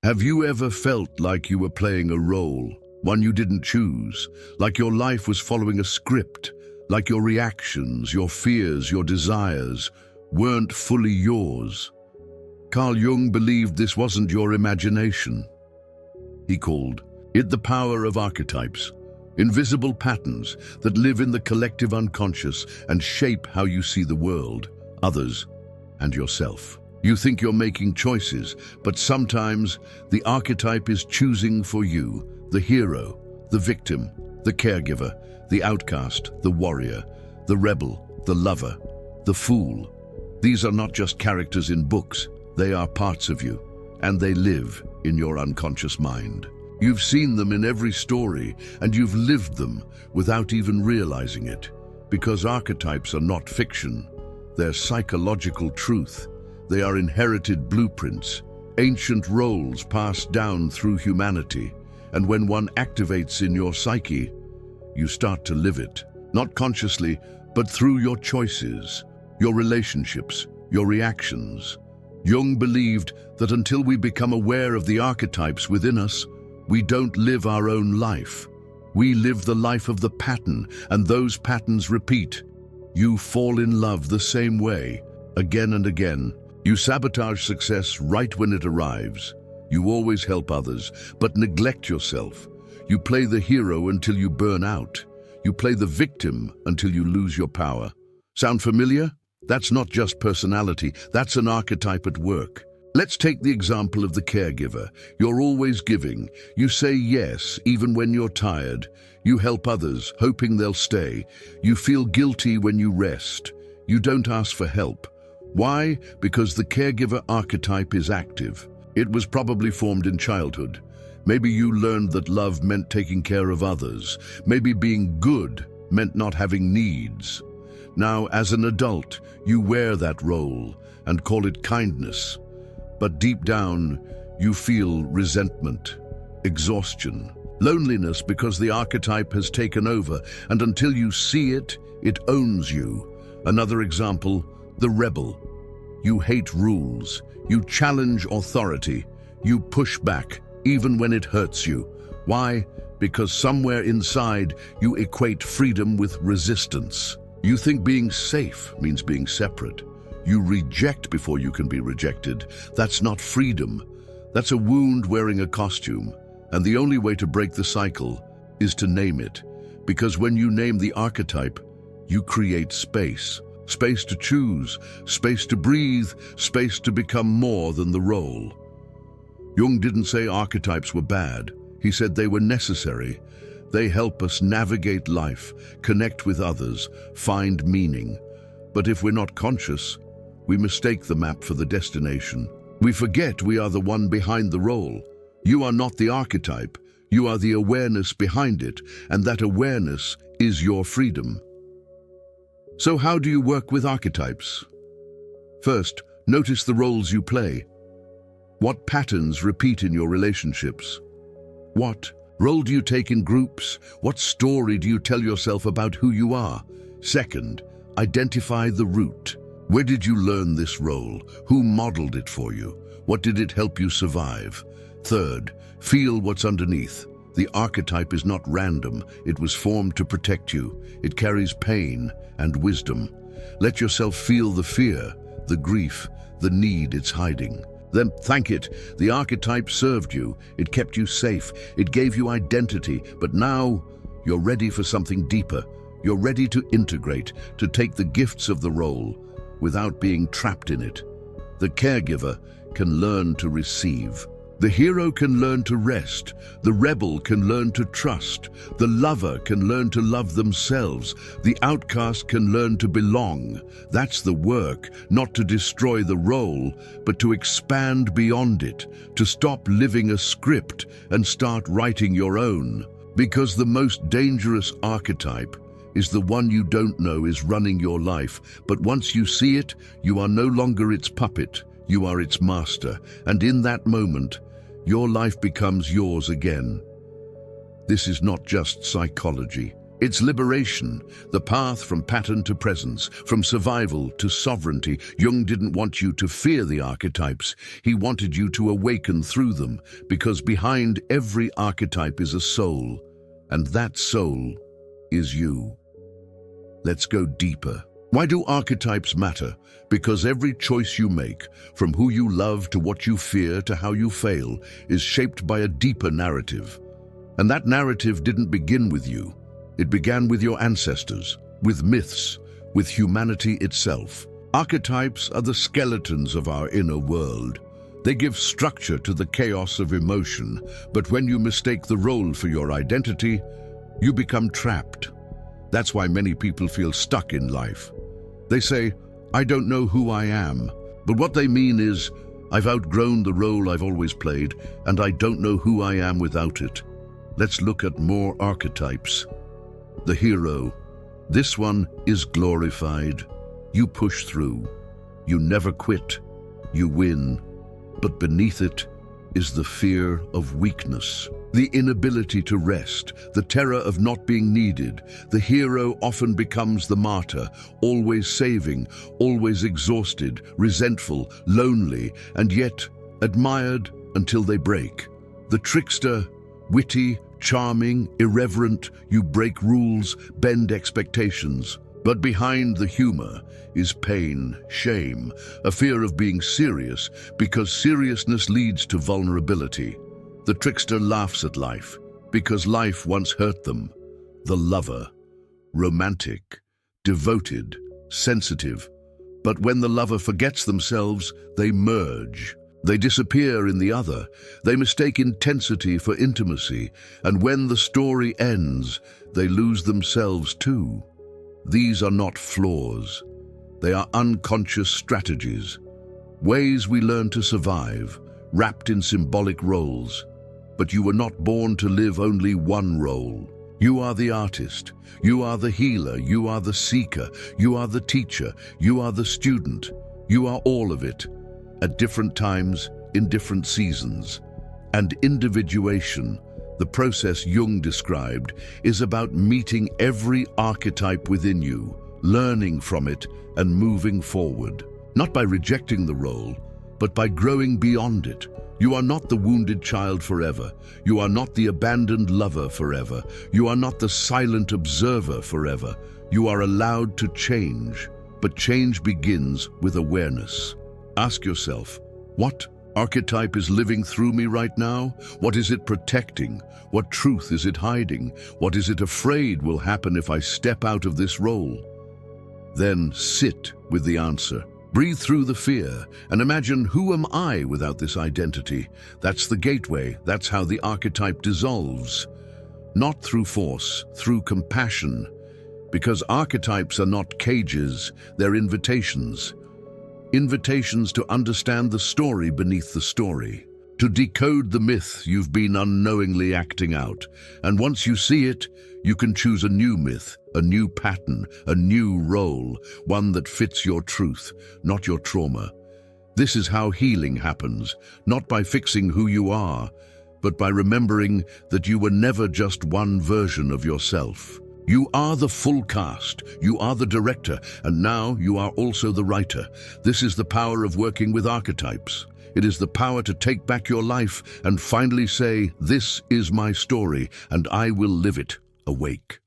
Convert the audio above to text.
Have you ever felt like you were playing a role, one you didn't choose, like your life was following a script, like your reactions, your fears, your desires weren't fully yours? Carl Jung believed this wasn't your imagination. He called it the power of archetypes, invisible patterns that live in the collective unconscious and shape how you see the world, others, and yourself. You think you're making choices, but sometimes the archetype is choosing for you: the hero, the victim, the caregiver, the outcast, the warrior, the rebel, the lover, the fool. These are not just characters in books, they are parts of you, and they live in your unconscious mind. You've seen them in every story, and you've lived them without even realizing it. Because archetypes are not fiction, they're psychological truth. They are inherited blueprints, ancient roles passed down through humanity. And when one activates in your psyche, you start to live it, not consciously, but through your choices, your relationships, your reactions. Jung believed that until we become aware of the archetypes within us, we don't live our own life. We live the life of the pattern, and those patterns repeat. You fall in love the same way, again and again. You sabotage success right when it arrives. You always help others, but neglect yourself. You play the hero until you burn out. You play the victim until you lose your power. Sound familiar? That's not just personality, that's an archetype at work. Let's take the example of the caregiver. You're always giving. You say yes, even when you're tired. You help others, hoping they'll stay. You feel guilty when you rest. You don't ask for help. Why? Because the caregiver archetype is active. It was probably formed in childhood. Maybe you learned that love meant taking care of others. Maybe being good meant not having needs. Now, as an adult, you wear that role and call it kindness. But deep down, you feel resentment, exhaustion, loneliness because the archetype has taken over, and until you see it, it owns you. Another example, the rebel. You hate rules, you challenge authority, you push back, even when it hurts you. Why? Because somewhere inside, you equate freedom with resistance. You think being safe means being separate. You reject before you can be rejected. That's not freedom. That's a wound wearing a costume. And the only way to break the cycle is to name it. Because when you name the archetype, you create space. Space to choose, space to breathe, space to become more than the role. Jung didn't say archetypes were bad. He said they were necessary. They help us navigate life, connect with others, find meaning. But if we're not conscious, we mistake the map for the destination. We forget we are the one behind the role. You are not the archetype. You are the awareness behind it, and that awareness is your freedom. So how do you work with archetypes? First, notice the roles you play. What patterns repeat in your relationships? What role do you take in groups? What story do you tell yourself about who you are? Second, identify the root. Where did you learn this role? Who modeled it for you? What did it help you survive? Third, feel what's underneath. The archetype is not random. It was formed to protect you. It carries pain and wisdom. Let yourself feel the fear, the grief, the need it's hiding. Then thank it. The archetype served you. It kept you safe. It gave you identity. But now you're ready for something deeper. You're ready to integrate, to take the gifts of the role without being trapped in it. The caregiver can learn to receive. The hero can learn to rest. The rebel can learn to trust. The lover can learn to love themselves. The outcast can learn to belong. That's the work, not to destroy the role, but to expand beyond it, to stop living a script and start writing your own. Because the most dangerous archetype is the one you don't know is running your life. But once you see it, you are no longer its puppet. You are its master. And in that moment, your life becomes yours again. This is not just psychology. It's liberation, the path from pattern to presence, from survival to sovereignty. Jung didn't want you to fear the archetypes. He wanted you to awaken through them, because behind every archetype is a soul, and that soul is you. Let's go deeper. Why do archetypes matter? Because every choice you make, from who you love to what you fear to how you fail, is shaped by a deeper narrative. And that narrative didn't begin with you. It began with your ancestors, with myths, with humanity itself. Archetypes are the skeletons of our inner world. They give structure to the chaos of emotion, but when you mistake the role for your identity, you become trapped. That's why many people feel stuck in life. They say, "I don't know who I am," but what they mean is, "I've outgrown the role I've always played, and I don't know who I am without it." Let's look at more archetypes. The hero. This one is glorified. You push through. You never quit. You win. But beneath it is the fear of weakness, the inability to rest, the terror of not being needed. The hero often becomes the martyr, always saving, always exhausted, resentful, lonely, and yet admired until they break. The trickster, witty, charming, irreverent, you break rules, bend expectations. But behind the humor is pain, shame, a fear of being serious, because seriousness leads to vulnerability. The trickster laughs at life, because life once hurt them. The lover, romantic, devoted, sensitive. But when the lover forgets themselves, they merge. They disappear in the other. They mistake intensity for intimacy, and when the story ends, they lose themselves too. These are not flaws. They are unconscious strategies, ways we learn to survive, wrapped in symbolic roles. But you were not born to live only one role. You are the artist, you are the healer, you are the seeker, you are the teacher, you are the student. You are all of it, at different times, in different seasons. And individuation, the process Jung described, is about meeting every archetype within you, learning from it and moving forward. Not by rejecting the role, but by growing beyond it. You are not the wounded child forever. You are not the abandoned lover forever. You are not the silent observer forever. You are allowed to change, but change begins with awareness. Ask yourself, what archetype is living through me right now? What is it protecting? What truth is it hiding? What is it afraid will happen if I step out of this role? Then sit with the answer. Breathe through the fear and imagine, who am I without this identity? That's the gateway. That's how the archetype dissolves. Not through force, through compassion. Because archetypes are not cages, they're invitations. Invitations to understand the story beneath the story, to decode the myth you've been unknowingly acting out. And once you see it, you can choose a new myth, a new pattern, a new role, one that fits your truth, not your trauma. This is how healing happens, not by fixing who you are, but by remembering that you were never just one version of yourself. You are the full cast, you are the director, and now you are also the writer. This is the power of working with archetypes. It is the power to take back your life and finally say, "This is my story, and I will live it awake."